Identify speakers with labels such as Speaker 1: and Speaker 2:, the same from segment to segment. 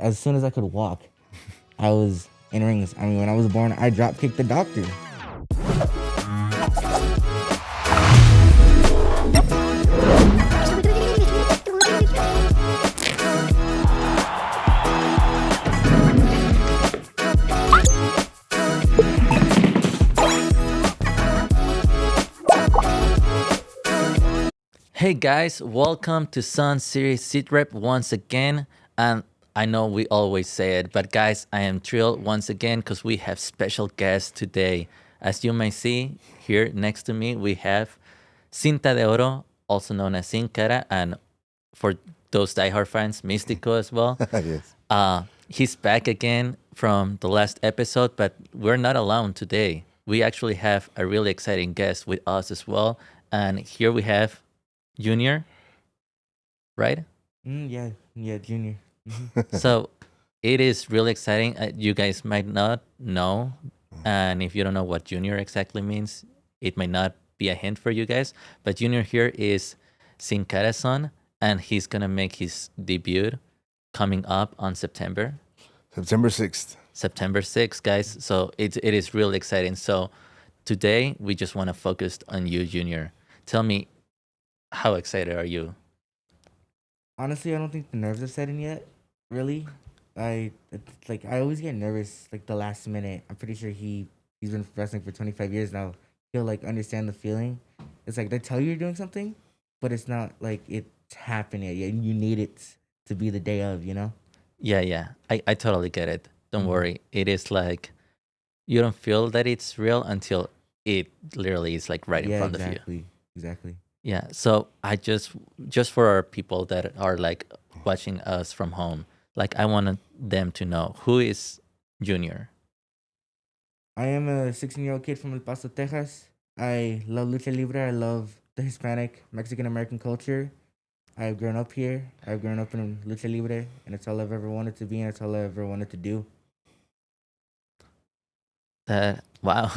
Speaker 1: as soon as I could walk, I was in rings. I mean, when I was born, I drop kicked the doctor.
Speaker 2: Hey guys, welcome to Sun City SITREP once again. And I know we always say it, but guys, I am thrilled once again because we have special guests today. As you may see here next to me, we have Cinta De Oro, also known as Sin Cara, and for those diehard fans, Mystico as well.
Speaker 3: Yes.
Speaker 2: He's back again from the last episode, but we're not alone today. We actually have a really exciting guest with us as well. And here we have Junior, right?
Speaker 1: Yeah, Junior.
Speaker 2: So it is really exciting. You guys might not know. And if you don't know what Junior exactly means, it might not be a hint for you guys. But Junior here is Sin Cara's son, and he's going to make his debut coming up on September.
Speaker 3: September 6th.
Speaker 2: September 6th, guys. So it is really exciting. So today we just want to focus on you, Junior. Tell me, how excited are you?
Speaker 1: Honestly, I don't think the nerves have set in yet. Really, it's like I always get nervous like the last minute. I'm pretty sure he's been wrestling for 25 years now. He'll like understand the feeling. It's like they tell you you're doing something, but it's not like it's happening yet. You need it to be the day of, you know?
Speaker 2: Yeah. I totally get it. Don't worry. It is like you don't feel that it's real until it literally is like right in front of you.
Speaker 1: Exactly.
Speaker 2: Yeah. So I just for our people that are like watching us from home, like I wanted them to know who is Junior.
Speaker 1: I am a 16-year-old kid from El Paso, Texas. I love lucha libre. I love the Hispanic, Mexican American culture. I've grown up here. I've grown up in lucha libre, and it's all I've ever wanted to be, and it's all I ever wanted to do.
Speaker 2: Wow.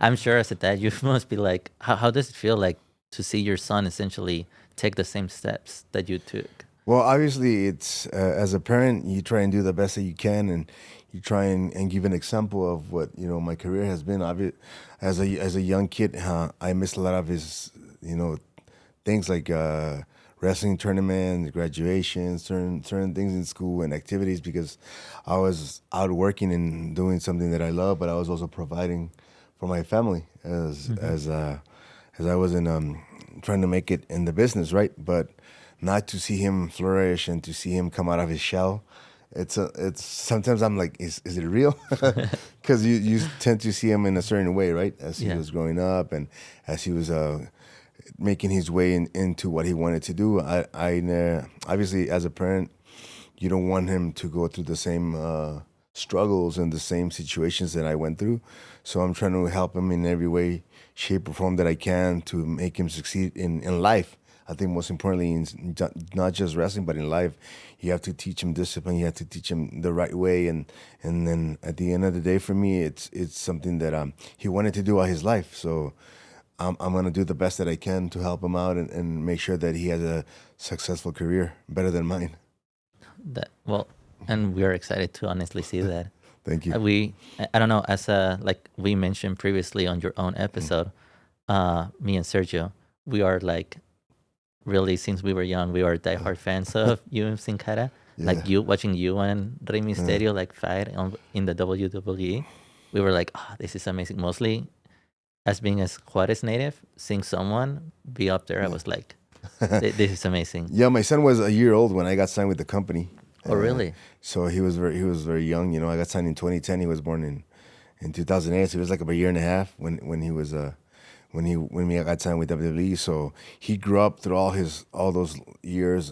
Speaker 2: I'm sure as a dad, you must be like, how does it feel like to see your son essentially take the same steps that you took?
Speaker 3: Well, obviously, it's as a parent, you try and do the best that you can, and you try and give an example of what my career has been. As a young kid, I missed a lot of his things like wrestling tournaments, graduations, certain things in school and activities because I was out working and doing something that I love, but I was also providing for my family as I was in trying to make it in the business, right? But not to see him flourish and to see him come out of his shell. It's sometimes I'm like, is it real? Because you tend to see him in a certain way, right? As he was growing up and as he was making his way into what he wanted to do. I obviously as a parent, you don't want him to go through the same struggles and the same situations that I went through. So I'm trying to help him in every way, shape, or form that I can to make him succeed in life. I think most importantly, in not just wrestling, but in life, you have to teach him discipline. You have to teach him the right way, and then at the end of the day, for me, it's something that he wanted to do all his life. So I'm gonna do the best that I can to help him out and make sure that he has a successful career, better than mine.
Speaker 2: And we are excited to honestly see that.
Speaker 3: Thank you.
Speaker 2: I don't know, as like we mentioned previously on your own episode, me and Sergio, we are like really, since we were young, we are diehard fans of you and Sin Cara.
Speaker 3: Yeah.
Speaker 2: Like watching you and Rey Mysterio like fight in the WWE. We were like, this is amazing. Mostly as being a Juarez native, seeing someone be up there, I was like, this is amazing.
Speaker 3: Yeah, my son was a year old when I got signed with the company.
Speaker 2: Oh, really?
Speaker 3: So he was very young. I got signed in 2010. He was born in 2008. So he was like about a year and a half when we got signed with WWE. So he grew up through all those years.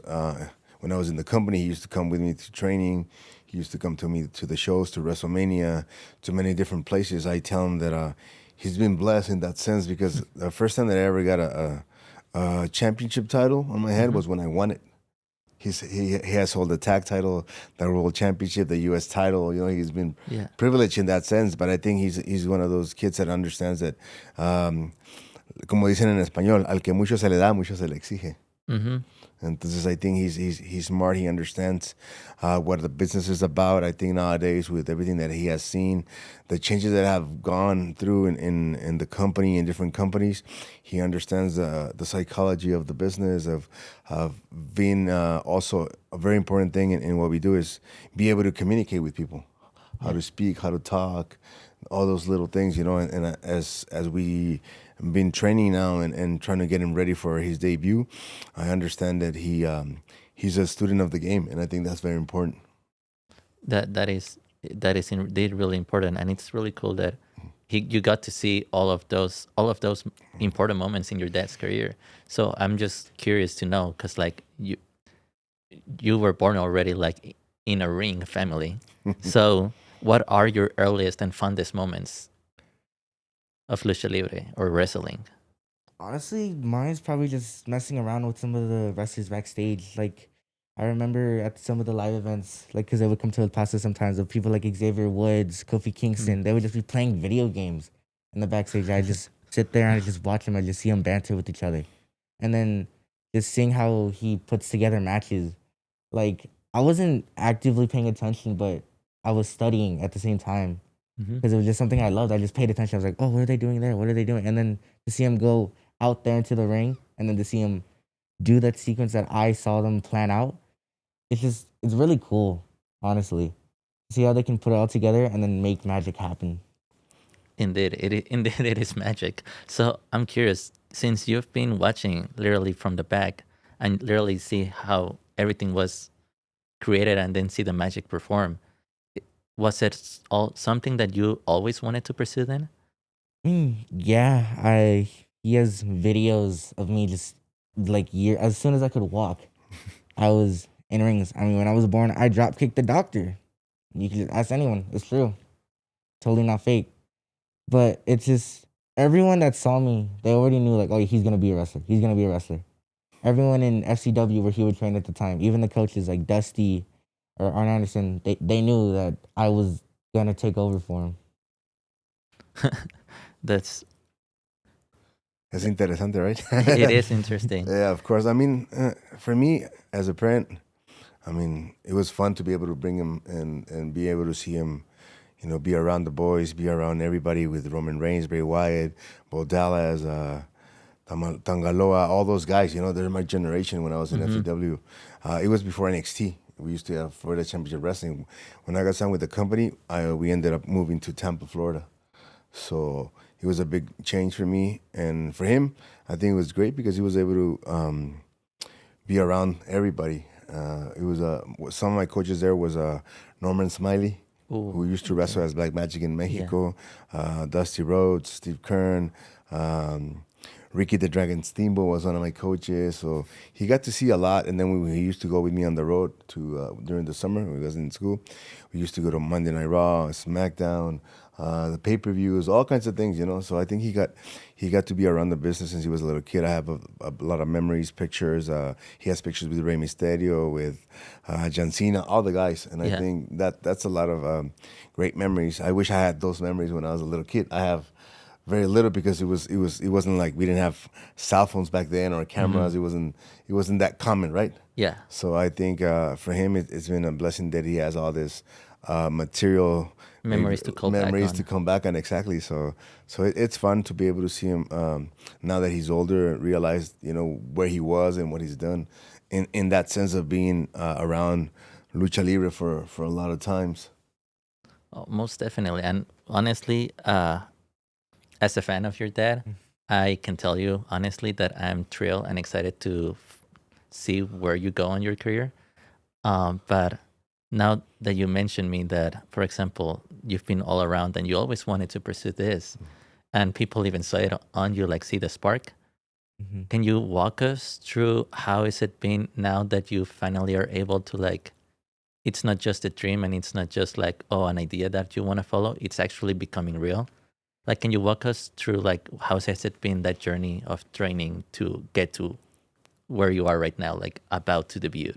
Speaker 3: When I was in the company, he used to come with me to training. He used to come to me to the shows, to WrestleMania, to many different places. I tell him that he's been blessed in that sense because the first time that I ever got a championship title on my head was when I won it. He has held the tag title, the world championship, the U.S. title. He's been privileged in that sense. But I think he's one of those kids that understands that, como dicen en español, al que mucho se le da, mucho se le exige.
Speaker 2: Mm-hmm.
Speaker 3: And this is, I think he's smart. He understands what the business is about. I think nowadays, with everything that he has seen, the changes that have gone through in the company, in different companies, he understands the psychology of the business, of being also a very important thing in what we do is be able to communicate with people, how to speak, how to talk, all those little things, and as we been training now and trying to get him ready for his debut, I understand that he's a student of the game, and I think that's very important.
Speaker 2: That is indeed really important, and it's really cool that you got to see all of those important moments in your dad's career. So I'm just curious to know, because like you were born already like in a ring family. So what are your earliest and fondest moments of lucha libre or wrestling?
Speaker 1: Honestly, mine's probably just messing around with some of the wrestlers backstage. Like, I remember at some of the live events, like, because I would come to El Paso sometimes with people like Xavier Woods, Kofi Kingston. They would just be playing video games in the backstage. I just sit there and I just watch them. I just see them banter with each other. And then just seeing how he puts together matches. Like, I wasn't actively paying attention, but I was studying at the same time
Speaker 2: Mm-hmm.
Speaker 1: because it was just something I loved. I just paid attention. I was like, oh, what are they doing there? What are they doing? And then to see him go out there into the ring and then to see him do that sequence that I saw them plan out, it's really cool, honestly. See how they can put it all together and then make magic happen.
Speaker 2: Indeed, indeed it is magic. So I'm curious, since you've been watching literally from the back and literally see how everything was created and then see the magic perform, was it all something that you always wanted to pursue then?
Speaker 1: Yeah, I he has videos of me just like as soon as I could walk, I was in rings. I mean, when I was born, I drop kicked the doctor. You can just ask anyone. It's true. Totally not fake. But it's just everyone that saw me, they already knew like, oh, he's gonna be a wrestler. He's gonna be a wrestler. Everyone in FCW where he would train at the time, even the coaches like Dusty or Arn Anderson, they knew that I was gonna take over for him.
Speaker 2: That's
Speaker 3: It's interesante, right?
Speaker 2: it is interesting.
Speaker 3: Yeah, of course. I mean, for me as a parent, I mean, it was fun to be able to bring him and be able to see him, be around the boys, be around everybody with Roman Reigns, Bray Wyatt, Bo Dallas, Tangaloa, all those guys. They're my generation when I was in FCW. It was before NXT. We used to have Florida Championship Wrestling. When I got signed with the company, we ended up moving to Tampa, Florida. So it was a big change for me. And for him, I think it was great because he was able to be around everybody. It was some of my coaches there was Norman Smiley, who used to wrestle as Black Magic in Mexico, Dusty Rhodes, Steve Kern, Ricky the Dragon Steamboat was one of my coaches. So he got to see a lot. And then he used to go with me on the road to during the summer when he was in school. We used to go to Monday Night Raw, SmackDown, the pay-per-views, all kinds of things, So I think he got to be around the business since he was a little kid. I have a lot of memories, pictures. He has pictures with Rey Mysterio, with John Cena, all the guys. And I think that's a lot of great memories. I wish I had those memories when I was a little kid. I have very little because it wasn't like we didn't have cell phones back then or cameras. It wasn't that common, right?
Speaker 2: Yeah.
Speaker 3: So I think for him it's been a blessing that he has all this material
Speaker 2: Memories to call
Speaker 3: memories
Speaker 2: back
Speaker 3: to
Speaker 2: on.
Speaker 3: come back on. Exactly. So it's fun to be able to see him now that he's older, realize where he was and what he's done in that sense of being around lucha libre for a lot of times.
Speaker 2: Oh, most definitely. And honestly, as a fan of your dad, I can tell you honestly that I'm thrilled and excited to see where you go in your career. But now that you mentioned me that, for example, you've been all around and you always wanted to pursue this, and people even saw it on you, like see the spark.
Speaker 1: Mhm.
Speaker 2: Can you walk us through how is it been now that you finally are able to like? It's not just a dream, and it's not just like an idea that you want to follow. It's actually becoming real. Like, can you walk us through like how has it been that journey of training to get to where you are right now, like about to debut?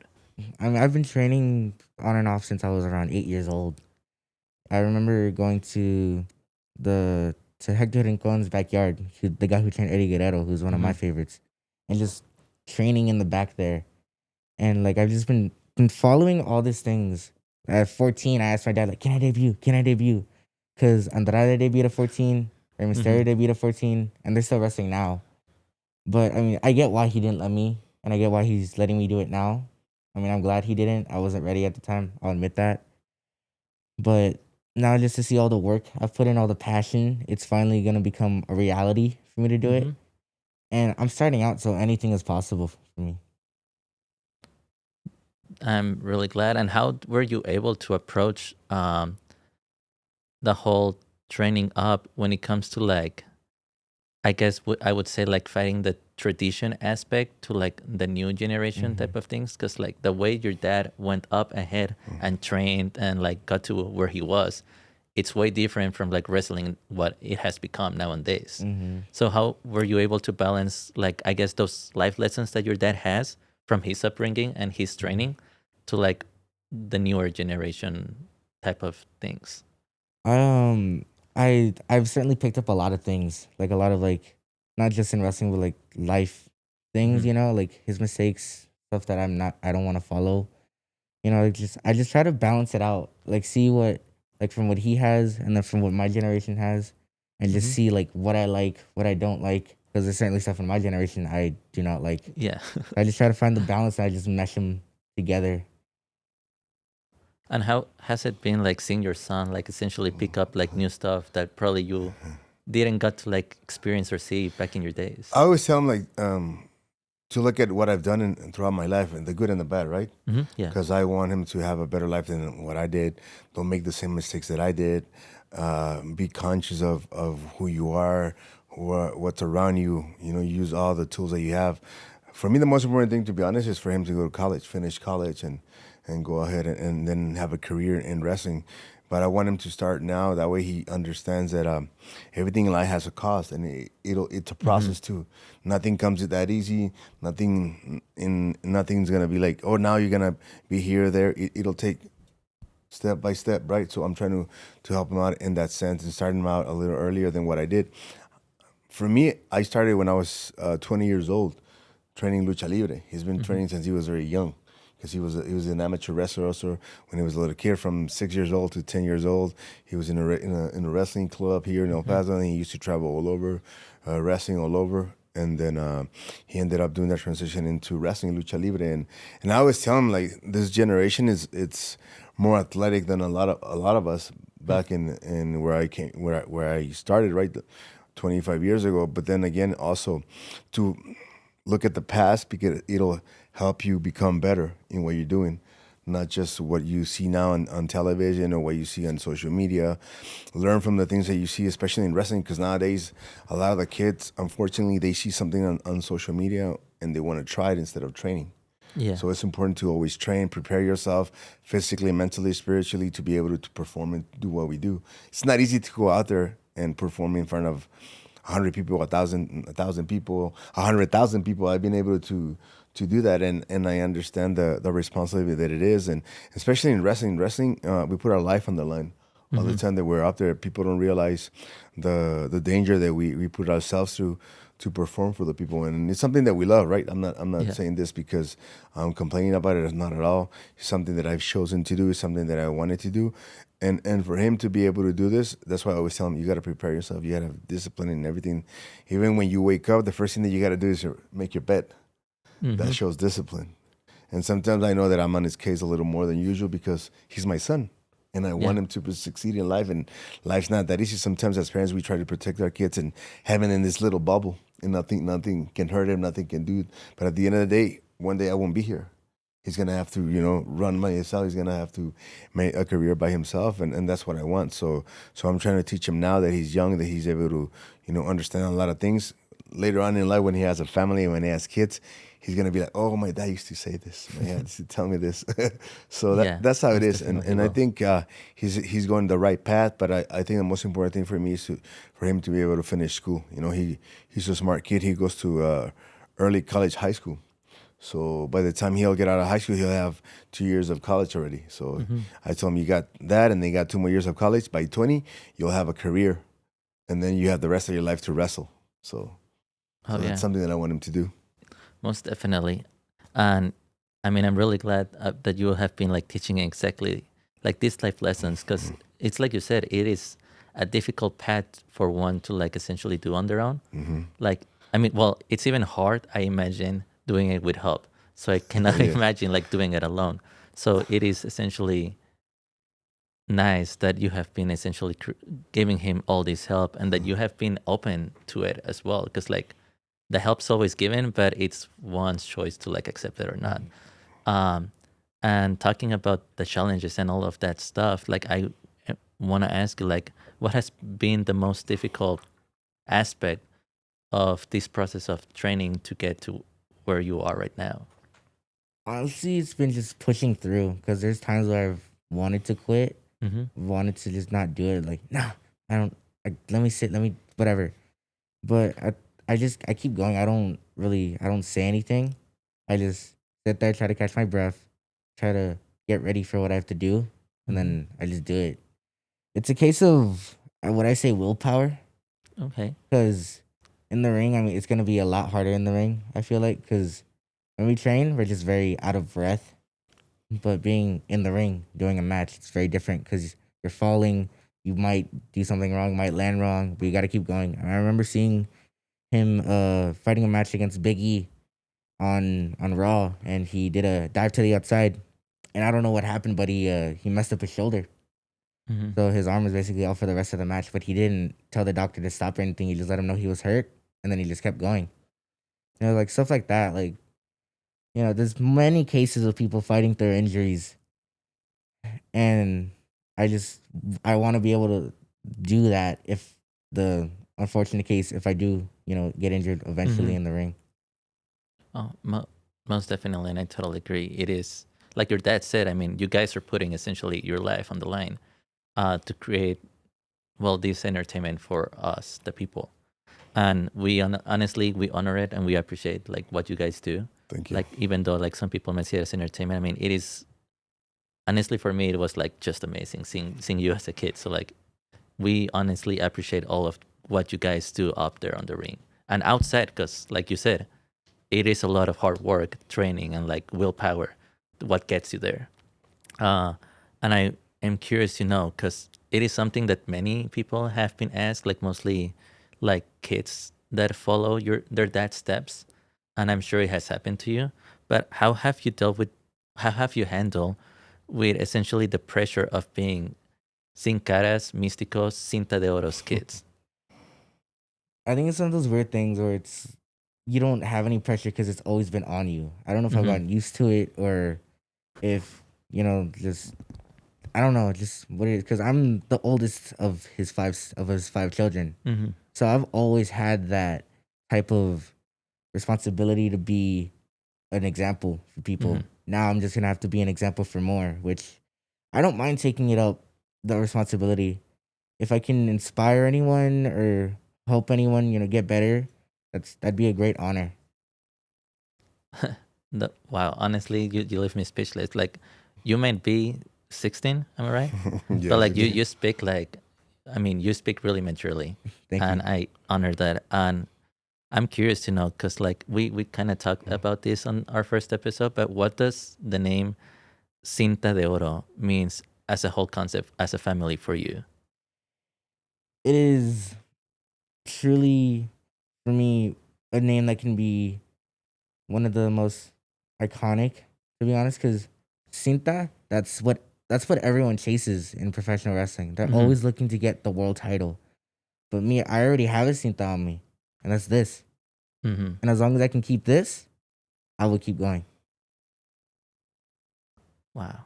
Speaker 1: I mean, I've been training on and off since I was around 8 years old. I remember going to Hector Rincon's backyard, the guy who trained Eddie Guerrero, who's one of my favorites, and just training in the back there. And like I've just been following all these things. At 14, I asked my dad like, "Can I debut? Can I debut?" Because Andrade debuted at 14, Rey
Speaker 2: Mm-hmm.
Speaker 1: Mysterio debuted at 14, and they're still wrestling now. But I mean, I get why he didn't let me, and I get why he's letting me do it now. I mean, I'm glad he didn't. I wasn't ready at the time. I'll admit that. But now, just to see all the work I've put in, all the passion, it's finally gonna become a reality for me to do
Speaker 2: Mm-hmm.
Speaker 1: it. And I'm starting out, so anything is possible for me.
Speaker 2: I'm really glad. And how were you able to approach the whole training up when it comes to like, I guess I would say like fighting the tradition aspect to like the new generation
Speaker 1: Hmm.
Speaker 2: type of things? Because like the way your dad went up ahead and trained and like got to where he was, it's way different from like wrestling what it has become nowadays.
Speaker 1: Hmm.
Speaker 2: So how were you able to balance like I guess those life lessons that your dad has from his upbringing and his training to like the newer generation type of things?
Speaker 1: Um, I've certainly picked up a lot of things, like a lot of like, not just in wrestling, but like life things.
Speaker 2: Mm-hmm.
Speaker 1: You know, like his mistakes, stuff that I don't want to follow. You know, like I just try to balance it out, like see what, like from what he has, and then from what my generation has, and just
Speaker 2: Mm-hmm.
Speaker 1: see like what I like, what I don't like, because there's certainly stuff in my generation I do not like.
Speaker 2: Yeah.
Speaker 1: I just try to find the balance, and I just mesh them together.
Speaker 2: And how has it been like seeing your son like essentially pick up like new stuff that probably you didn't got to like experience or see back in your days?
Speaker 3: I always tell him like to look at what I've done throughout my life and the good and the bad, right?
Speaker 2: Mm-hmm. Yeah.
Speaker 3: Because I want him to have a better life than what I did. Don't make the same mistakes that I did. Be conscious of who you are, what's around you. You know, use all the tools that you have. For me, the most important thing, to be honest, is for him to go to college, finish college, and go ahead and then have a career in wrestling. But I want him to start now. That way, he understands that everything in life has a cost, and it's a
Speaker 2: Mm-hmm.
Speaker 3: process too. Nothing comes that easy. Nothing's gonna be like, oh, now you're gonna be here or there. It'll take step by step, right? So I'm trying to help him out in that sense and start him out a little earlier than what I did. For me, I started when I was 20 years old, training lucha libre. He's been
Speaker 2: Mm-hmm.
Speaker 3: training since he was very young, because he was an amateur wrestler also when he was a little kid, from 6 years old to 10 years old. He was in in a wrestling club here in El
Speaker 2: Mm-hmm.
Speaker 3: Paso, and he used to travel all over, wrestling all over. And then he ended up doing that transition into wrestling lucha libre. And I always tell him like this generation it's more athletic than a lot of us back in where I came where I started, right, 25 years ago. But then again, also to look at the past, because it'll help you become better in what you're doing, not just what you see now on television or what you see on social media. Learn from the things that you see, especially in wrestling, because nowadays a lot of the kids, unfortunately, they see something on social media and they want to try it instead of training.
Speaker 2: Yeah.
Speaker 3: So it's important to always train, prepare yourself physically, mentally, spiritually, to be able to perform and do what we do. It's not easy to go out there and perform in front of 100 people, 1,000 people, 100,000 people. I've been able to do that, and I understand the responsibility that it is, and especially in wrestling. Wrestling, we put our life on the line all the
Speaker 2: Mm-hmm.
Speaker 3: time that we're out there. People don't realize the danger that we put ourselves through to perform for the people, and it's something that we love, right? I'm not
Speaker 2: Yeah.
Speaker 3: saying this because I'm complaining about it. It's not at all. It's something that I've chosen to do. It's something that I wanted to do, and for him to be able to do this, that's why I always tell him, you got to prepare yourself. You got to have discipline in everything. Even when you wake up, the first thing that you got to do is make your bed.
Speaker 2: Mm-hmm.
Speaker 3: That shows discipline. And sometimes I know that I'm on his case a little more than usual because he's my son. And I
Speaker 2: Yeah.
Speaker 3: want him to succeed in life. And life's not that easy. Sometimes as parents, we try to protect our kids and have him in this little bubble. And nothing can hurt him, nothing can do. But at the end of the day, one day I won't be here. He's gonna have to, run by himself. He's gonna have to make a career by himself, and that's what I want. So I'm trying to teach him now that he's young, that he's able to, understand a lot of things. Later on in life, when he has a family and when he has kids, he's gonna be like, "Oh, my dad used to say this. My dad used to tell me this." So
Speaker 2: Yeah.
Speaker 3: that's how it
Speaker 2: Most
Speaker 3: is,
Speaker 2: definitely
Speaker 3: and I
Speaker 2: will.
Speaker 3: think he's going the right path. But I think the most important thing for me is for him to be able to finish school. He's a smart kid. He goes to early college, high school. So by the time he'll get out of high school, he'll have 2 years of college already. So
Speaker 2: Mm-hmm.
Speaker 3: I told him, you got that, and then you got 2 more years of college. By 20, you'll have a career, and then you have the rest of your life to wrestle. So,
Speaker 2: Oh
Speaker 3: so that's
Speaker 2: yeah.
Speaker 3: something that I want him to do.
Speaker 2: Most definitely. And I mean, I'm really glad that you have been like teaching exactly like these life lessons, because it's like you said, it is a difficult path for one to like essentially do on their own. Like, I mean, well, it's even hard, I imagine, doing it with help. So I cannot
Speaker 3: Yeah.
Speaker 2: imagine like doing it alone. So it is essentially nice that you have been essentially giving him all this help, and that you have been open to it as well, because like the help's always given, but it's one's choice to like accept it or not. um and talking about the challenges and all of that stuff, like I want to ask you, like, what has been the most difficult aspect of this process of training to get to where you are right now?
Speaker 1: Honestly, it's been just pushing through because there's times where I've wanted to quit,
Speaker 2: Mm-hmm.
Speaker 1: wanted to just not do it. Like, nah, I don't. Like, let me sit. Let me whatever. But I keep going. I don't say anything. I just sit there, try to catch my breath, try to get ready for what I have to do, and
Speaker 2: Mm-hmm.
Speaker 1: then I just do it. It's a case of what I say willpower,
Speaker 2: Okay.
Speaker 1: because in the ring, I mean, it's gonna be a lot harder in the ring. I feel like because when we train, we're just very out of breath. But being in the ring doing a match, it's very different because you're falling. You might do something wrong, you might land wrong, but you got to keep going. And I remember seeing him fighting a match against Big E on Raw, and he did a dive to the outside, and I don't know what happened, but he messed up his shoulder,
Speaker 2: Mm-hmm.
Speaker 1: so his arm was basically out for the rest of the match. But he didn't tell the doctor to stop or anything. He just let him know he was hurt, and then he just kept going. Like stuff like that. Like there's many cases of people fighting through injuries, and I just I want to be able to do that if the unfortunate case if I do get injured
Speaker 2: Mm-hmm.
Speaker 1: eventually in the ring.
Speaker 2: Oh, most definitely, and I totally agree. It is like your dad said. I mean, you guys are putting essentially your life on the line, to create, well, this entertainment for us, the people, and we honestly, we honor it and we appreciate like what you guys do.
Speaker 3: Thank you.
Speaker 2: Like, even though like some people might see it as entertainment, I mean, it is honestly, for me, it was like just amazing seeing you as a kid. So like, we honestly appreciate all of what you guys do up there on the ring and outside, because like you said, it is a lot of hard work, training, and like willpower what gets you there. uh and I am curious to know, because it is something that many people have been asked, like mostly like kids that follow their dad's steps, and I'm sure it has happened to you. But how have you handled with essentially the pressure of being Sin Cara's, Místicos, Cinta de Oro's kids?
Speaker 1: I think it's one of those weird things where it's you don't have any pressure because it's always been on you. I don't know if I've
Speaker 2: Mm-hmm.
Speaker 1: gotten used to it or if just I don't know just what it is because I'm the oldest of his five children,
Speaker 2: Mm-hmm.
Speaker 1: so I've always had that type of responsibility to be an example for
Speaker 2: Mm-hmm.
Speaker 1: people. Now I'm just gonna have to be an example for more, which I don't mind taking it up the responsibility. If I can inspire anyone or help anyone, get better, that'd be a great honor.
Speaker 2: Wow, honestly, you leave me speechless. Like, you might be 16, am I right? But
Speaker 3: Yeah,
Speaker 2: like, you
Speaker 3: 16.
Speaker 2: you speak like, I mean, you speak really maturely,
Speaker 1: Thank
Speaker 2: and
Speaker 1: you.
Speaker 2: I honor that. And I'm curious to know, because like we kind of talked about this on our first episode, but what does the name Cinta de Oro means as a whole concept, as a family for you?
Speaker 1: It is truly for me a name that can be one of the most iconic, to be honest, because Cinta, that's what everyone chases in professional wrestling. They're
Speaker 2: Mm-hmm.
Speaker 1: always looking to get the world title. But me, I already have a Cinta on me, and that's this.
Speaker 2: Mm-hmm.
Speaker 1: And as long as I can keep this, I will keep going.
Speaker 2: Wow.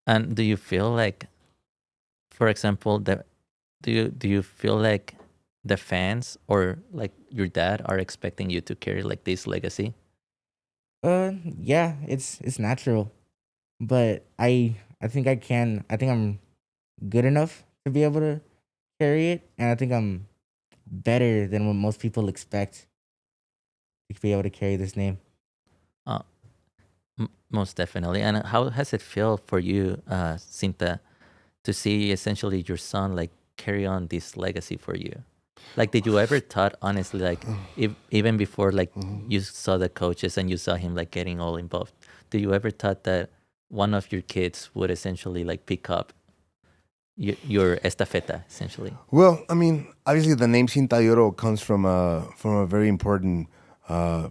Speaker 2: And do you feel like, for example, that do you feel like the fans or like your dad are expecting you to carry like this legacy?
Speaker 1: Yeah, it's natural, but I think I can. I think I'm good enough to be able to carry it, and I think I'm better than what most people expect to be able to carry this name.
Speaker 2: Uh, Most definitely. And how has it feel for you, Cinta, to see essentially your son like carry on this legacy for you? Like, did you ever thought, honestly, like, if even before, like, you saw the coaches and you saw him like getting all involved, did you ever thought that one of your kids would essentially like pick up your estafeta, essentially?
Speaker 3: Well, I mean, obviously the name Cinta De Oro comes from a very important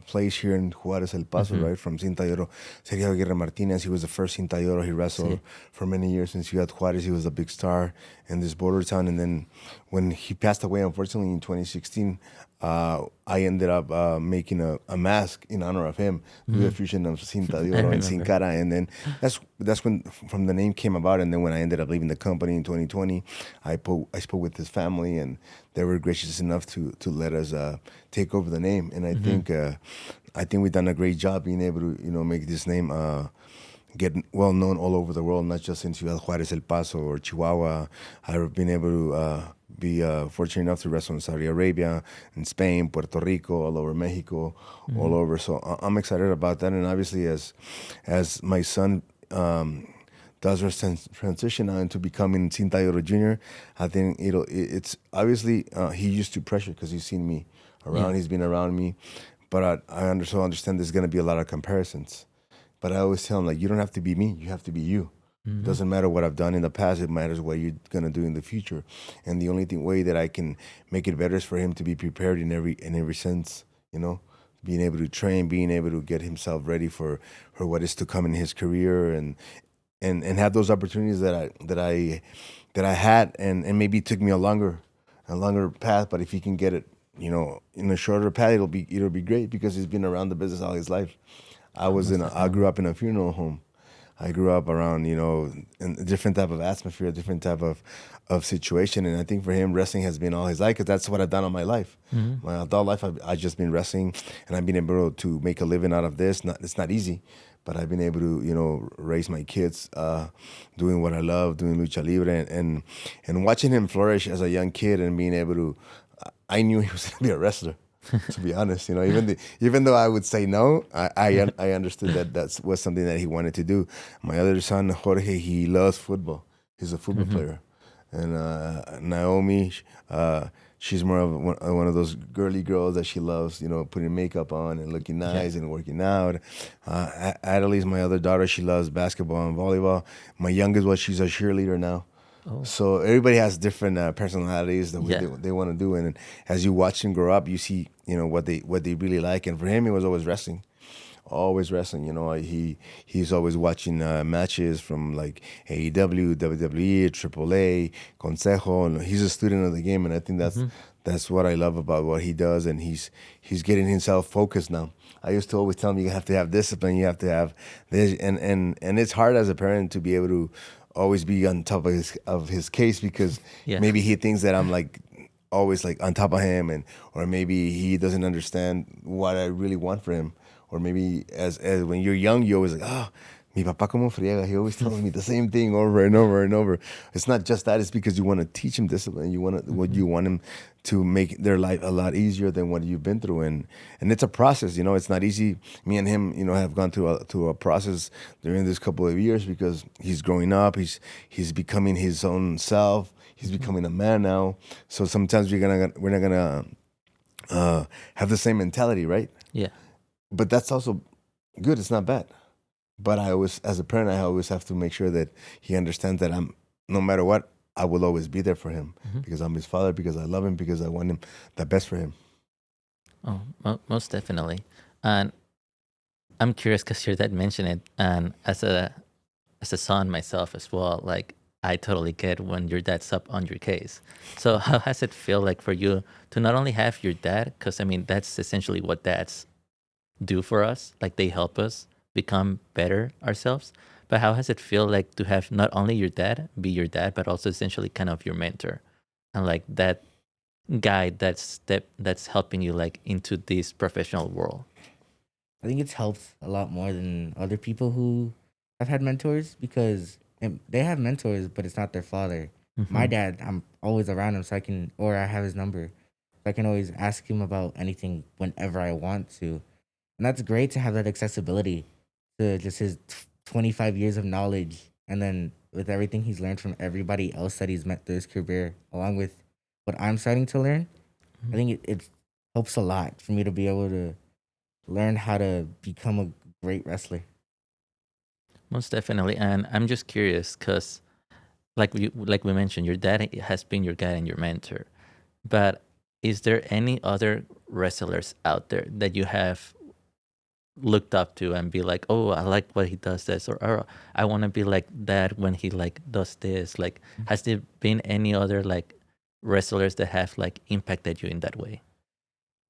Speaker 3: place here in Juarez, El Paso,
Speaker 2: Mm-hmm.
Speaker 3: right? From Cinta De Oro, Sergio Aguirre Martinez. He was the first Cinta De Oro. He wrestled
Speaker 2: See.
Speaker 3: for many years in Ciudad Juarez. He was a big star in this border town. And then when he passed away, unfortunately, in 2016, I ended up making a mask in honor of him with a fusion of Cinta De
Speaker 2: I
Speaker 3: Oro and Sin
Speaker 2: remember.
Speaker 3: Cara. And then that's when from the name came about. And then when I ended up leaving the company in 2020, I spoke with his family, and they were gracious enough to let us take over the name. And I think we've done a great job being able to make this name get well known all over the world, not just in Ciudad Juarez, El Paso, or Chihuahua. I've been able to be fortunate enough to wrestle in Saudi Arabia, in Spain, Puerto Rico, all over Mexico, all over. So I'm excited about that. And obviously, as my son does her transition now into becoming Cinta De Oro Jr., I think it's obviously he used to pressure because he's seen me
Speaker 2: Yeah.
Speaker 3: around, he's been around me, but I understand there's going to be a lot of comparisons. But I always tell him, like, you don't have to be me, you have to be you. It doesn't matter what I've done in the past, it matters what you're gonna do in the future. And the only way that I can make it better is for him to be prepared in every sense, being able to train, being able to get himself ready for what is to come in his career, and have those opportunities that I had, and maybe it took me a longer path, but if he can get it, in a shorter path, it'll be great because he's been around the business all his life.
Speaker 2: Most
Speaker 3: I grew
Speaker 2: definitely.
Speaker 3: up in a funeral home. I grew up around, in a different type of atmosphere, a different type of situation. And I think for him, wrestling has been all his life because that's what I've done all my life. My adult life, I've just been wrestling, and I've been able to make a living out of this. It's not easy, but I've been able to, raise my kids doing what I love, doing lucha libre, and watching him flourish as a young kid and being able to. I knew he was going to be a wrestler. To be honest, even though I would say no, I understood that was something that he wanted to do. My other son Jorge, he loves football. He's a football
Speaker 2: Mm-hmm.
Speaker 3: player, and Naomi, she's more of one of those girly girls that she loves, putting makeup on and looking
Speaker 2: Yeah.
Speaker 3: nice and working out. Adelie's my other daughter. She loves basketball and volleyball. My youngest one, she's a cheerleader now.
Speaker 2: Oh.
Speaker 3: So everybody has different personalities that
Speaker 2: Yeah.
Speaker 3: they want to do, and as you watch them grow up, you see what they really like. And for him, it was always wrestling, always wrestling. He's always watching matches from like AEW, WWE, AAA, Consejo. And he's a student of the game, and I think
Speaker 2: Mm-hmm.
Speaker 3: that's what I love about what he does. And he's getting himself focused now. I used to always tell him you have to have discipline, you have to have this, and it's hard as a parent to be able to always be on top of his case because
Speaker 2: Yeah.
Speaker 3: maybe he thinks that I'm like always like on top of him, or maybe he doesn't understand what I really want for him, or maybe as when you're young, you always like, oh, mi papá como friega. He always tells me the same thing over and over and over. It's not just that; it's because you want to teach him discipline.
Speaker 2: Mm-hmm.
Speaker 3: You want him to make their life a lot easier than what you've been through, and it's a process. It's not easy. Me and him, have gone through a process during this couple of years because he's growing up. He's becoming his own self. He's
Speaker 2: Mm-hmm.
Speaker 3: becoming a man now. So sometimes we're not gonna have the same mentality, right?
Speaker 2: Yeah.
Speaker 3: But that's also good. It's not bad. But as a parent, I always have to make sure that he understands that no matter what, I will always be there for him
Speaker 2: Mm-hmm.
Speaker 3: because I'm his father, because I love him, because I want him the best for him.
Speaker 2: Oh, most definitely. And I'm curious because your dad mentioned it, and as a son myself as well, like I totally get when your dad's up on your case. So how has it feel like for you to not only have your dad, because I mean that's essentially what dads do for us, like they help us become better ourselves. But how has it feel like to have not only your dad be your dad, but also essentially kind of your mentor, and like that guy that's helping you like into this professional world?
Speaker 1: I think it's helped a lot more than other people who have had mentors because they have mentors, but it's not their father. My
Speaker 2: Mm-hmm.
Speaker 1: dad, I'm always around him, so or I have his number, so I can always ask him about anything whenever I want to, and that's great to have that accessibility to just his 25 years of knowledge, and then with everything he's learned from everybody else that he's met through his career, along with what I'm starting to learn. I think it helps a lot for me to be able to learn how to become a great wrestler.
Speaker 2: Most definitely. And I'm just curious because, like we mentioned, your dad has been your guide and your mentor. But is there any other wrestlers out there that you have looked up to and be like, oh, I like what he does this, or I want to be like that when he like does this? Like, has there been any other like wrestlers that have like impacted you in that way?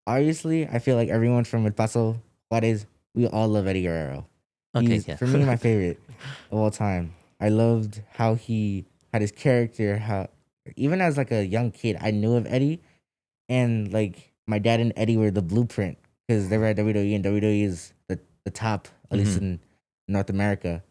Speaker 1: Obviously, I feel like everyone from El Paso, Juarez, we all love Eddie Guerrero.
Speaker 2: Okay,
Speaker 1: He's
Speaker 2: yeah.
Speaker 1: for me my favorite of all time. I loved how he had his character. How even as like a young kid, I knew of Eddie, and like my dad and Eddie were the blueprint because they were at WWE, and WWE is the top, at least
Speaker 2: Mhm.
Speaker 1: in North America.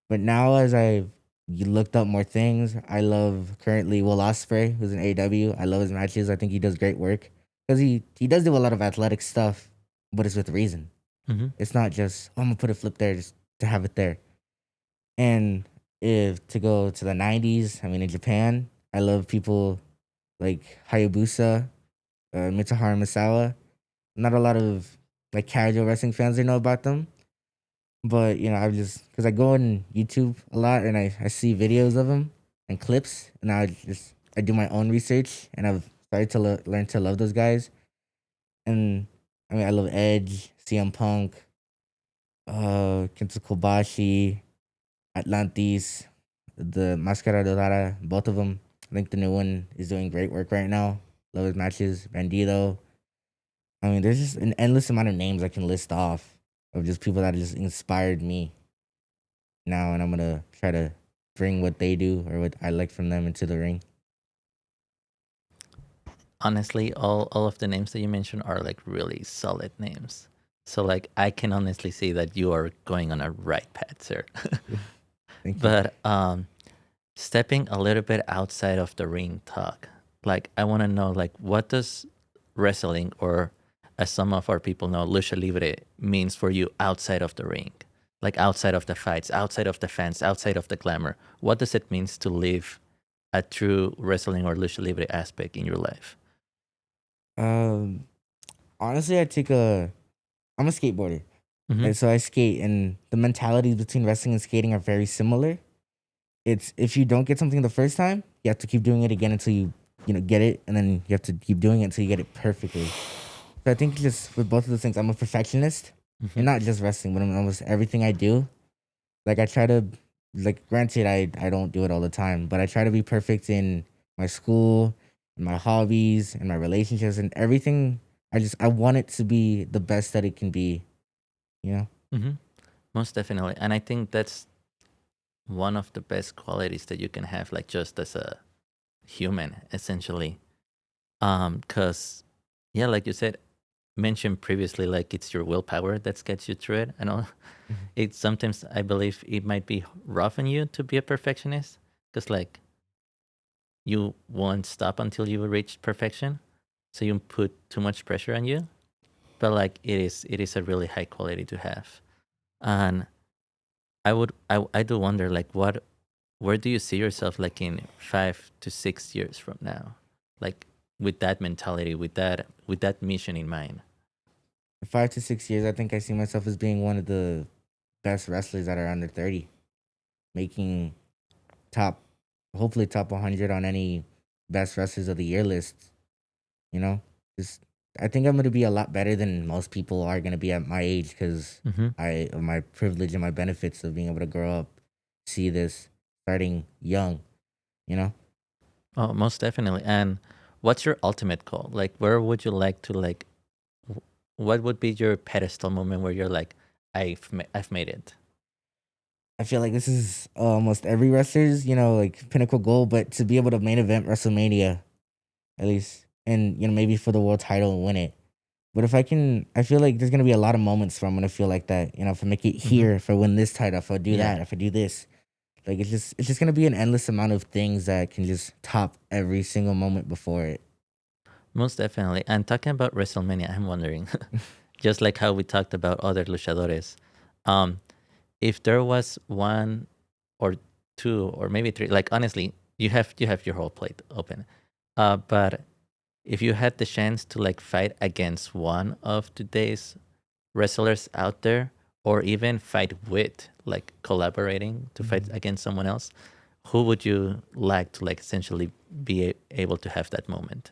Speaker 1: But now, as I've looked up more things, I love currently Will Ospreay, who's in AEW. I love his matches. I think he does great work because he does do a lot of athletic stuff, but it's with reason.
Speaker 2: Mhm.
Speaker 1: It's not just, oh, I'm gonna put a flip there just to have it there. And if to go to the '90s, I mean, in Japan, I love people like Hayabusa, Mitsuharu Misawa. Not a lot of like casual wrestling fans they know about them, but I just because I go on YouTube a lot and I see videos of him and clips, and I do my own research, and I've started to learn to love those guys. And I mean, I love Edge, CM Punk, Kenta Kobashi, Atlantis, the Mascara Dorada, both of them. I think the new one is doing great work right now. Love his matches. Bandito. I mean, there's just an endless amount of names I can list off of just people that just inspired me now, and I'm gonna try to bring what they do or what I like from them into the ring.
Speaker 2: Honestly, all of the names that you mentioned are like really solid names. So like I can honestly see that you are going on a right path, sir.
Speaker 1: Thank you.
Speaker 2: But stepping a little bit outside of the ring talk, like I want to know like what does wrestling, or as some of our people know, lucha libre means for you outside of the ring, like outside of the fights, outside of the fans, outside of the glamour. What does it mean to live a true wrestling or lucha libre aspect in your life?
Speaker 1: Um, Honestly, I'm a skateboarder,
Speaker 2: Mm-hmm.
Speaker 1: and so I skate, and the mentalities between wrestling and skating are very similar. It's if you don't get something the first time, you have to keep doing it again until you get it, and then you have to keep doing it until you get it perfectly. So I think just with both of those things, I'm a perfectionist,
Speaker 2: Mm-hmm.
Speaker 1: and not just wrestling, but in almost everything I do. Like I try to, like granted, I don't do it all the time, but I try to be perfect in my school, in my hobbies, in my relationships, and everything. I want it to be the best that it can be. You know.
Speaker 2: Mm-hmm. Most definitely. And I think that's one of the best qualities that you can have, like just as a human, essentially. Because yeah, like you said, mentioned previously, like it's your willpower that gets you through it. I know
Speaker 1: Mhm.
Speaker 2: it sometimes I believe it might be rough on you to be a perfectionist, because like you won't stop until you reach perfection. So you put too much pressure on you. But like it is a really high quality to have. And I do wonder like where do you see yourself like in 5 to 6 years from now? Like with that mentality, with that mission in mind.
Speaker 1: In 5 to 6 years, I think I see myself as being one of the best wrestlers that are under 30, making top, hopefully top 100 on any best wrestlers of the year list. You know, just I think I'm gonna be a lot better than most people are gonna be at my age because
Speaker 2: Mm-hmm.
Speaker 1: I of my privilege and my benefits of being able to grow up, see this starting young. You know,
Speaker 2: Oh, most definitely. And what's your ultimate goal? Like where would you like to like what would be your pedestal moment where you're like I've made it?
Speaker 1: I feel like this is almost every wrestler's like pinnacle goal, but to be able to main event WrestleMania at least, and maybe for the world title and win it. But if I can, I feel like there's gonna be a lot of moments where I'm gonna feel like that. If I make it
Speaker 2: Mm-hmm.
Speaker 1: here, if I win this title, if I do
Speaker 2: Yeah.
Speaker 1: that, if I do this, like it's just gonna be an endless amount of things that can just top every single moment before it.
Speaker 2: Most definitely. And talking about WrestleMania, I'm wondering, just like how we talked about other luchadores, um, if there was one or two or maybe three, like honestly, you have your whole plate open. But if you had the chance to like fight against one of today's wrestlers out there, or even fight with, like collaborating to fight against someone else, who would you like to like essentially be able to have that moment?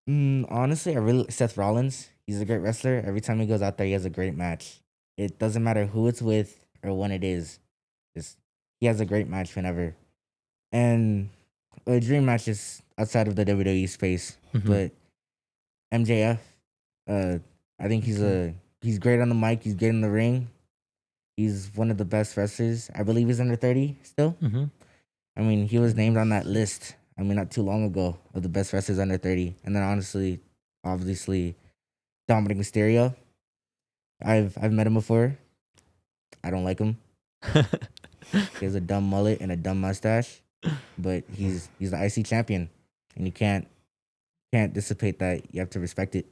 Speaker 1: Honestly, I really Seth Rollins. He's a great wrestler. Every time he goes out there, he has a great match. It doesn't matter who it's with or when it is. Just he has a great match whenever. And a dream match is outside of the WWE space, but MJF. I think he's great on the mic. He's great in the ring. He's one of the best wrestlers. I believe he's under 30 still.
Speaker 2: Mm-hmm.
Speaker 1: I mean, he was named on that list. I mean, not too long ago of the best wrestlers under 30. And then honestly, obviously, Dominic Mysterio. I've met him before. I don't like him. He has a dumb mullet and a dumb mustache, but he's the IC champion, and you can't dissipate that. You have to respect it.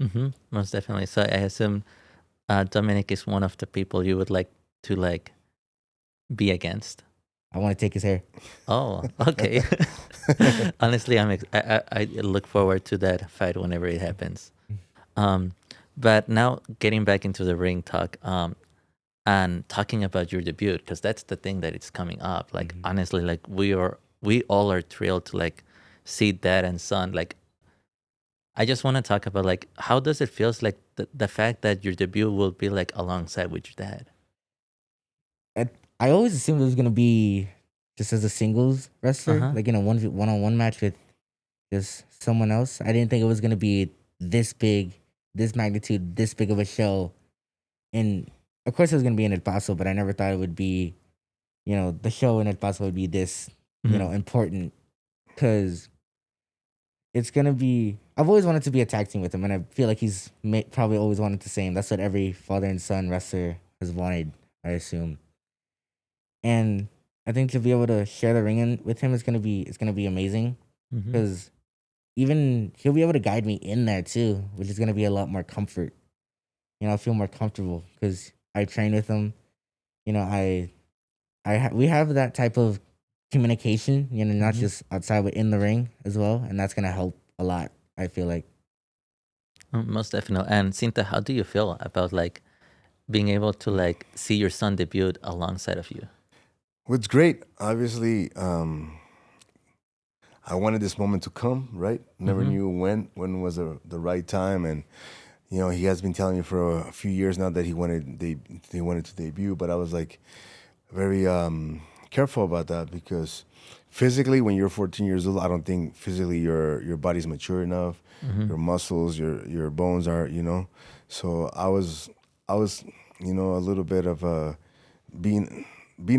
Speaker 2: Mm-hmm. Most definitely. So I assume Dominic is one of the people you would like to like be against.
Speaker 1: I want to take his hair.
Speaker 2: Oh, okay. Honestly, I look forward to that fight whenever it happens. But now getting back into the ring talk, and talking about your debut, because that's the thing that it's coming up. Like honestly, like we all are thrilled to like see Dad and son. Like I just want to talk about like how does it feels like the fact that your debut will be like alongside with your dad.
Speaker 1: I always assumed it was gonna be just as a singles wrestler, like in a one-on-one match with just someone else. I didn't think it was gonna be this big, this magnitude, this big of a show. And of course, it was gonna be in El Paso, but I never thought it would be, the show in El Paso would be this, important, because it's gonna be. I've always wanted to be a tag team with him, and I feel like he's probably always wanted the same. That's what every father and son wrestler has wanted, I assume. And I think to be able to share the ring with him is it's gonna be amazing, because even he'll be able to guide me in there too, which is gonna be a lot more comfort. I feel more comfortable because I train with him. We have that type of communication. Not just outside but in the ring as well, and that's gonna help a lot. I feel like.
Speaker 2: Most definitely. And Cinta, how do you feel about like being able to like see your son debut alongside of you?
Speaker 3: Well, it's great. Obviously, I wanted this moment to come, right? Never knew when was the right time. And, he has been telling me for a few years now that they wanted to debut. But I was like very careful about that, because physically, when you're 14 years old, I don't think physically your body's mature enough. Your muscles, your bones are, So I was, a little bit of being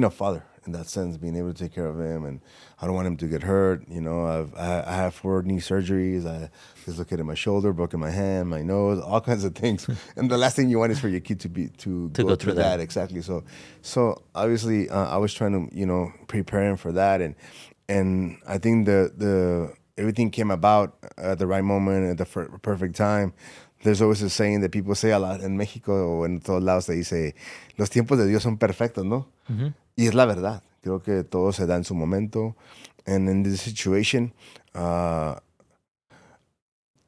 Speaker 3: a father in that sense, being able to take care of him, and I don't want him to get hurt. I have 4 knee surgeries. I dislocated my shoulder, broken my hand, my nose, all kinds of things. And the last thing you want is for your kid to go through that. Exactly. So obviously, I was trying to prepare him for that, and I think the everything came about at the right moment at the perfect time. There's always a saying that people say a lot in Mexico o en todos lados, se dice, los tiempos de Dios son perfectos, ¿no? Y es la verdad. Creo que todo se da en su momento. And in this situation, the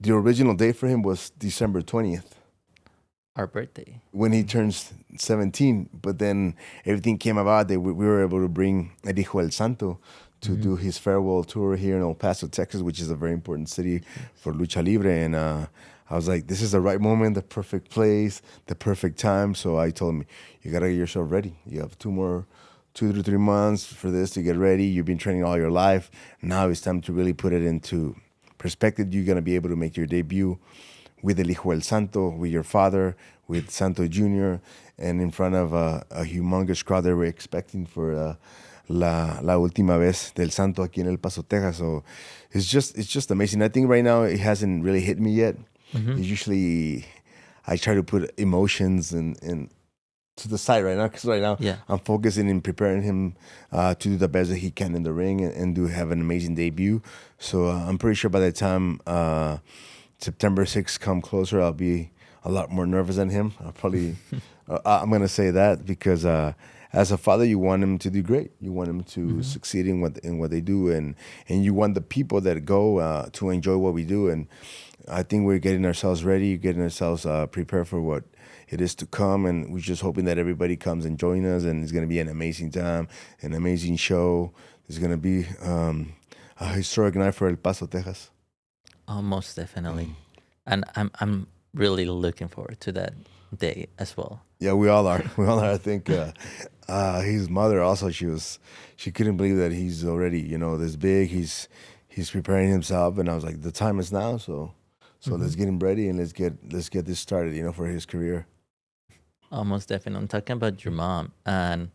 Speaker 3: original date for him was December 20th.
Speaker 2: Our birthday.
Speaker 3: When he turns 17. But then everything came about that we were able to bring El Hijo del Santo to do his farewell tour here in El Paso, Texas, which is a very important city for lucha libre. And I was like, this is the right moment, the perfect place, the perfect time. So I told him, you got to get yourself ready. You have 2 to 3 months for this to get ready. You've been training all your life. Now it's time to really put it into perspective. You're going to be able to make your debut with El Hijo del Santo, with your father, with Cinta Jr., and in front of a humongous crowd that we're expecting for La Última Vez del Santo aquí en El Paso, Texas. So it's just amazing. I think right now it hasn't really hit me yet. Usually I try to put emotions in to the side right now, because right now I'm focusing in preparing him to do the best that he can in the ring and do have an amazing debut. So I'm pretty sure by the time September 6th come closer, I'll be a lot more nervous than him. I'll probably I'm gonna say that, because as a father, you want them to do great. You want them to succeed in what they do, and you want the people that go to enjoy what we do. And I think we're getting ourselves ready, getting ourselves prepared for what it is to come, and we're just hoping that everybody comes and join us, and it's going to be an amazing time, an amazing show. It's going to be a historic night for El Paso, Texas.
Speaker 2: Oh, most definitely. And I'm really looking forward to that day as well.
Speaker 3: Yeah, we all are. We all are. I think his mother also. She couldn't believe that he's already this big. He's preparing himself, and I was like, the time is now. So let's get him ready and let's get this started. For his career.
Speaker 2: Almost definitely. I'm talking about your mom and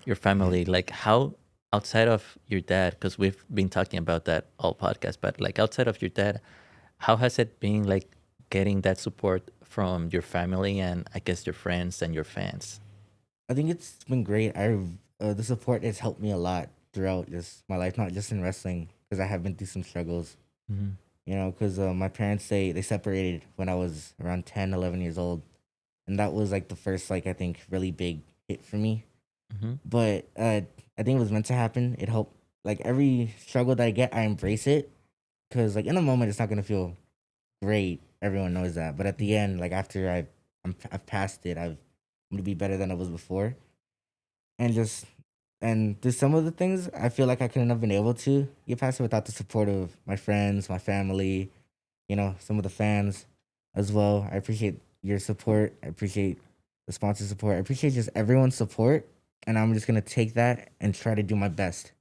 Speaker 2: your family. Like, how outside of your dad, because we've been talking about that all podcast, but like outside of your dad, how has it been like getting that support from your family and I guess your friends and your fans?
Speaker 1: I think it's been great. The support has helped me a lot throughout just my life, not just in wrestling, because I have been through some struggles.
Speaker 2: Mhm.
Speaker 1: Because my parents they separated when I was around 10, 11 years old, and that was like the first like I think really big hit for me.
Speaker 2: Mhm.
Speaker 1: But I think it was meant to happen. It helped. Like every struggle that I get, I embrace it, because like in the moment it's not gonna feel great. Everyone knows that. But at the end, like after I've passed it, I'm gonna be better than I was before. And just and there's some of the things I feel like I couldn't have been able to get past it without the support of my friends, my family, some of the fans as well. I appreciate your support. I appreciate the sponsor support. I appreciate just everyone's support. And I'm just gonna take that and try to do my best.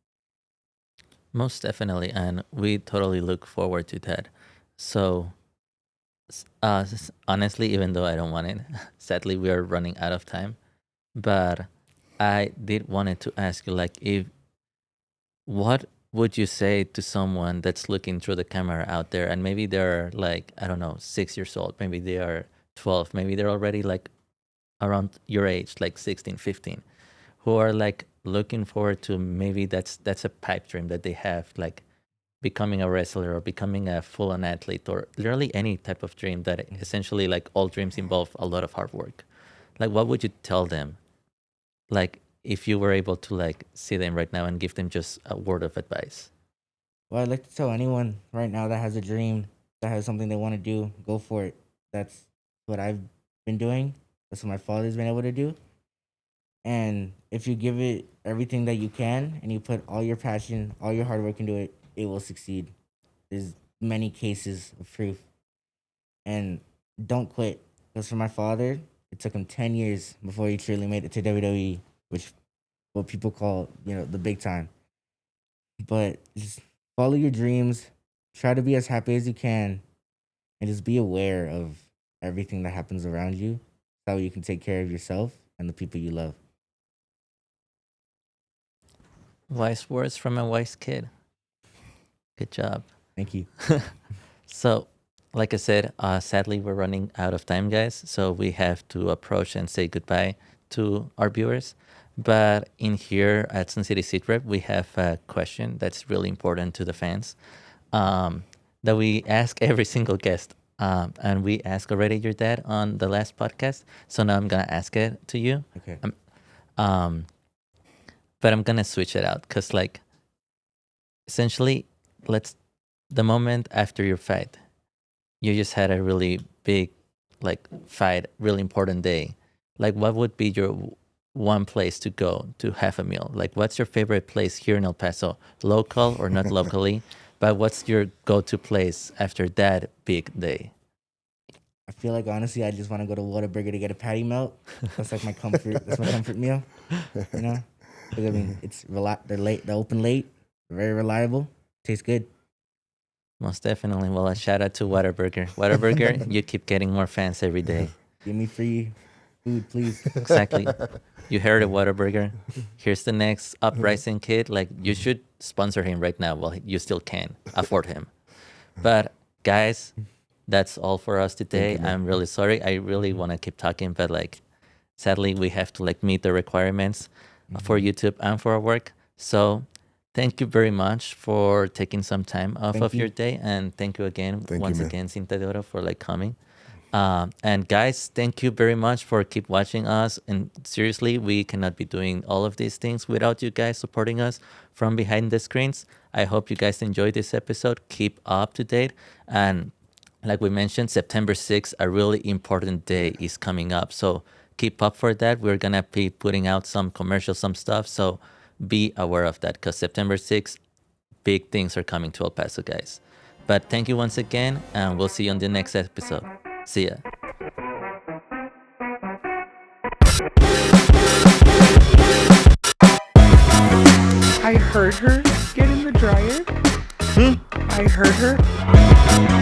Speaker 2: Most definitely. And we totally look forward to that. So, honestly, even though I don't want it, sadly, we are running out of time. But I did wanted to ask you, like, if what would you say to someone that's looking through the camera out there and maybe they're like, I don't know, 6 years old, maybe they are 12, maybe they're already like around your age, like 16, 15, who are like looking forward to maybe that's a pipe dream that they have, like becoming a wrestler or becoming a full-on athlete or literally any type of dream that essentially like all dreams involve a lot of hard work. Like, what would you tell them? Like, if you were able to like see them right now and give them just a word of advice.
Speaker 1: Well, I'd like to tell anyone right now that has a dream, that has something they want to do, go for it. That's what I've been doing. That's what my father's been able to do. And if you give it everything that you can and you put all your passion, all your hard work into it, it will succeed. There's many cases of proof. And don't quit. Because for my father, it took him 10 years before he truly made it to WWE, which what people call, the big time. But just follow your dreams, try to be as happy as you can, and just be aware of everything that happens around you so you can take care of yourself and the people you love.
Speaker 2: Wise words from a wise kid. Good job.
Speaker 1: Thank you.
Speaker 2: So, like I said, sadly, we're running out of time, guys. So we have to approach and say goodbye to our viewers. But in here at Sun City SITREP, we have a question that's really important to the fans that we ask every single guest. And we asked already your dad on the last podcast. So now I'm going to ask it to you.
Speaker 1: Okay.
Speaker 2: Um, but I'm going to switch it out because, like, essentially, let's the moment after your fight, you just had a really big like fight, really important day. Like, what would be your one place to go to have a meal? Like, what's your favorite place here in El Paso, local or not locally? But what's your go-to place after that big day?
Speaker 1: I feel like honestly, I just want to go to Whataburger to get a patty melt. That's like my comfort. That's my comfort meal. You know, because I mean, they're late. They're open late. Very reliable. Tastes good.
Speaker 2: Most definitely. Well, a shout out to Whataburger. Whataburger, you keep getting more fans every day.
Speaker 1: Give me free food, please.
Speaker 2: Exactly. You heard it, Whataburger. Here's the next uprising kid. Like, you should sponsor him right now while you still can afford him. But guys, that's all for us today. I'm really sorry. I really want to keep talking, but like, sadly, we have to like meet the requirements for YouTube and for our work. So thank you very much for taking some time off
Speaker 1: Thank
Speaker 2: of
Speaker 1: you.
Speaker 2: your day, and thank you again
Speaker 3: Thank you,
Speaker 2: once
Speaker 3: man.
Speaker 2: again, Cinta De Oro, for like coming. And guys, thank you very much for keep watching us. And seriously, we cannot be doing all of these things without you guys supporting us from behind the screens. I hope you guys enjoyed this episode. Keep up to date. And like we mentioned, September 6th, a really important day is coming up. So keep up for that. We're going to be putting out some commercials, some stuff. So be aware of that because September 6th, big things are coming to El Paso, guys. But thank you once again, and we'll see you on the next episode. See ya.
Speaker 4: I heard her get in the dryer. I heard her.